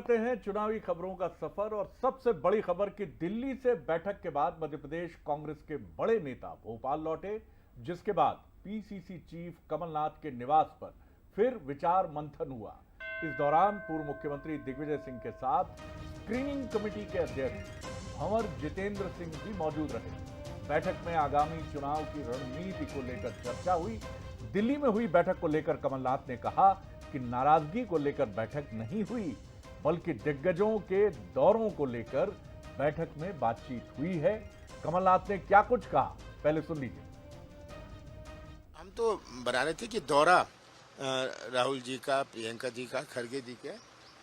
करते हैं चुनावी खबरों का सफर और सबसे बड़ी खबर कि दिल्ली से बैठक के बाद मध्य प्रदेश कांग्रेस के बड़े नेता भोपाल लौटे, जिसके बाद पीसीसी चीफ कमलनाथ के निवास पर फिर विचार मंथन हुआ। इस दौरान पूर्व मुख्यमंत्री दिग्विजय सिंह के साथ स्क्रीनिंग कमेटी के अध्यक्ष भंवर जितेंद्र सिंह भी मौजूद रहे। बैठक में आगामी चुनाव की रणनीति को लेकर चर्चा हुई। दिल्ली में हुई बैठक को लेकर कमलनाथ ने कहा कि नाराजगी को लेकर बैठक नहीं हुई, बल्कि दिग्गजों के दौरों को लेकर बैठक में बातचीत हुई है। कमलनाथ ने क्या कुछ कहा, पहले सुन लीजिए। हम तो बना रहे थे कि दौरा राहुल जी का, प्रियंका जी का, खड़गे जी का,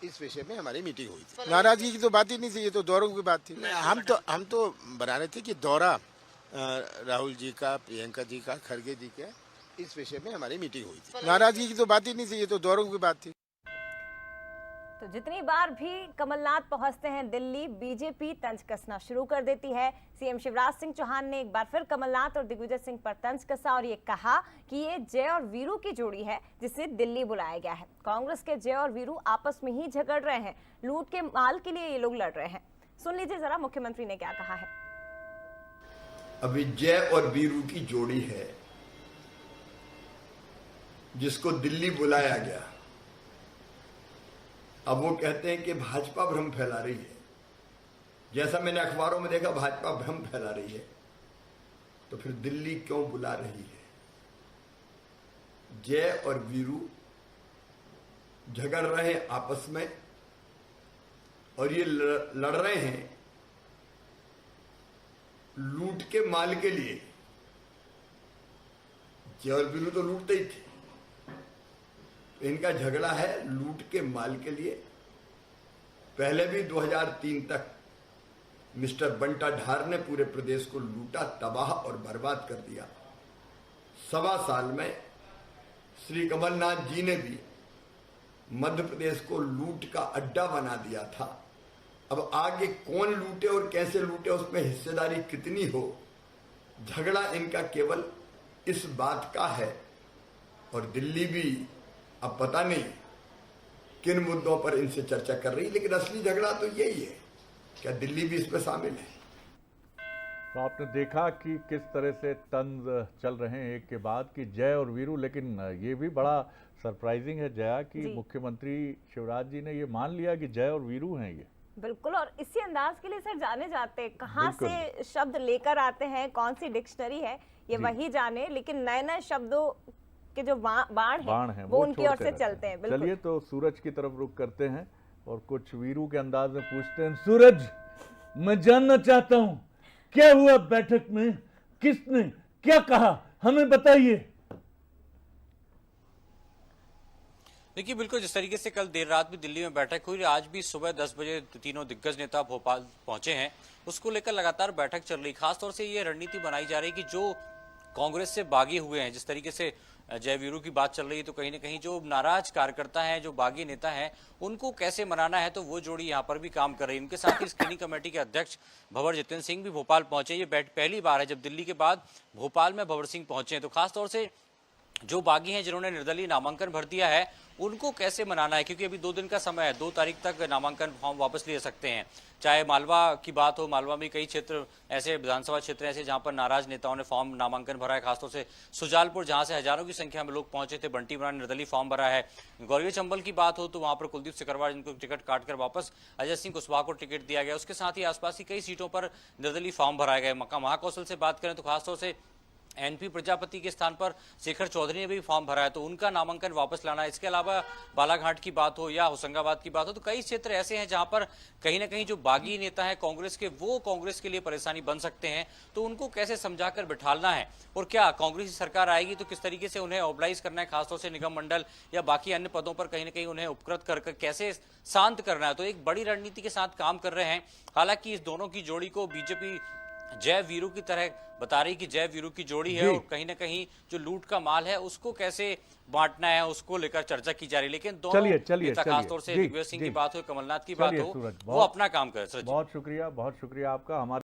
इस विषय में हमारी मीटिंग हुई थी। नाराजगी की तो बात ही नहीं थी, ये तो दौरों की बात थी। हम तो बना रहे थे कि दौरा राहुल जी का, प्रियंका जी का, खड़गे जी का, इस विषय में हमारी मीटिंग हुई थी। नाराजगी की तो बात ही नहीं थी, ये तो दौरों की बात थी। तो जितनी बार भी कमलनाथ पहुंचते हैं दिल्ली, बीजेपी तंज कसना शुरू कर देती है। सीएम शिवराज सिंह चौहान ने एक बार फिर कमलनाथ और दिग्विजय सिंह पर तंज कसा और ये कहा कि ये जय और वीरू की जोड़ी है जिसे दिल्ली बुलाया गया है। कांग्रेस के जय और वीरू आपस में ही झगड़ रहे हैं, लूट के माल के लिए ये लोग लड़ रहे हैं। सुन लीजिए जरा मुख्यमंत्री ने क्या कहा है। अभी जय और वीरू की जोड़ी है जिसको दिल्ली बुलाया गया। अब वो कहते हैं कि भाजपा भ्रम फैला रही है। जैसा मैंने अखबारों में देखा, भाजपा भ्रम फैला रही है, तो फिर दिल्ली क्यों बुला रही है? जय और वीरू झगड़ रहे हैं आपस में और ये लड़ रहे हैं लूट के माल के लिए। जय और वीरू तो लूटते ही थे, इनका झगड़ा है लूट के माल के लिए। पहले भी 2003 तक मिस्टर बंटा ढार ने पूरे प्रदेश को लूटा, तबाह और बर्बाद कर दिया। 1.25 साल में श्री कमलनाथ जी ने भी मध्य प्रदेश को लूट का अड्डा बना दिया था। अब आगे कौन लूटे और कैसे लूटे, उसमें हिस्सेदारी कितनी हो, झगड़ा इनका केवल इस बात का है। और दिल्ली भी अब पता नहीं किन मुद्दों पर इनसे चर्चा कर रही, लेकिन असली झगड़ा तो यही है। क्या दिल्ली भी इसमें शामिल है? तो आपने देखा कि किस तरह से तंज चल रहे हैं एक के बाद कि जय और वीरू। लेकिन ये भी बड़ा सरप्राइजिंग है जया कि मुख्यमंत्री शिवराज जी ने ये मान लिया कि जय और वीरू हैं ये। बिल्कुल, और इसी अंदाज के लिए सर जाने जाते हैं, कहाँ से शब्द लेकर आते हैं, कौन सी डिक्शनरी है ये वही जाने, लेकिन नए नए शब्दों के जो बाण है वो उनकी ओर से चलते हैं। चलिए तो सूरज की तरफ रुख करते हैं और कुछ वीरू के अंदाज में पूछते हैं। सूरज, मैं जानना चाहता हूं क्या हुआ बैठक में, किसने क्या कहा, हमें बताइए। देखिए, बिल्कुल जिस तरीके से कल देर रात भी दिल्ली में बैठक हुई, आज भी सुबह 10 बजे तीनों दिग्गज नेता भोपाल पहुंचे हैं, उसको लेकर लगातार बैठक चल रही। खासतौर से ये रणनीति बनाई जा रही कि जो कांग्रेस से बागी हुए हैं, जिस तरीके से जय वीरू की बात चल रही है, तो कहीं ना कहीं जो नाराज कार्यकर्ता हैं, जो बागी नेता हैं, उनको कैसे मनाना है, तो वो जोड़ी यहाँ पर भी काम कर रही है। उनके साथ ही स्क्रीनिंग कमेटी के अध्यक्ष भंवर जितेंद्र सिंह भी भोपाल पहुंचे। ये पहली बार है जब दिल्ली के बाद भोपाल में भंवर सिंह पहुंचे हैं। तो खासतौर से जो बागी हैं, जिन्होंने निर्दलीय नामांकन भर दिया है, उनको कैसे मनाना है, क्योंकि अभी 2 दिन का समय है, 2 तारीख तक नामांकन फॉर्म वापस ले सकते हैं। चाहे मालवा की बात हो, मालवा में कई क्षेत्र ऐसे, विधानसभा क्षेत्र ऐसे जहां पर नाराज नेताओं ने फॉर्म नामांकन भरा है। खासतौर से सुजालपुर, जहां से हजारों की संख्या में लोग पहुंचे थे, बंटी बराड़ ने निर्दलीय फॉर्म भरा है। गौरवी चंबल की बात हो तो वहां पर कुलदीप सिकरवार, जिनको टिकट काटकर वापस अजय सिंह कुशवाहा को टिकट दिया गया। उसके साथ ही आसपास की कई सीटों पर निर्दलीय फॉर्म भराए गए। महाकौशल से बात करें तो खासतौर से एनपी प्रजापति के स्थान पर शेखर चौधरी ने भी फॉर्म भरा है, तो उनका नामांकन वापस लाना। इसके अलावा बालाघाट की बात हो या होशंगाबाद की बात हो, तो कई क्षेत्र ऐसे हैं जहां पर कहीं ना कहीं जो बागी नेता है कांग्रेस के, वो कांग्रेस के लिए परेशानी बन सकते हैं। तो उनको कैसे समझाकर बिठालना है, और क्या कांग्रेस की सरकार आएगी तो किस तरीके से उन्हें ऑबलाइज करना है, खासतौर से निगम मंडल या बाकी अन्य पदों पर कहीं ना कहीं उन्हें उपकृत कर कैसे शांत करना है। तो एक बड़ी रणनीति के साथ काम कर रहे हैं। हालांकि इस दोनों की जोड़ी को बीजेपी जय वीरू की तरह बता रही कि जय वीरू की जोड़ी है, और कहीं ना कहीं जो लूट का माल है उसको कैसे बांटना है, उसको लेकर चर्चा की जा रही है। लेकिन दोनों नेता, खासतौर से दिग्विजय सिंह की बात हो, कमलनाथ की बात हो, वो अपना काम कर। बहुत शुक्रिया आपका। हमारे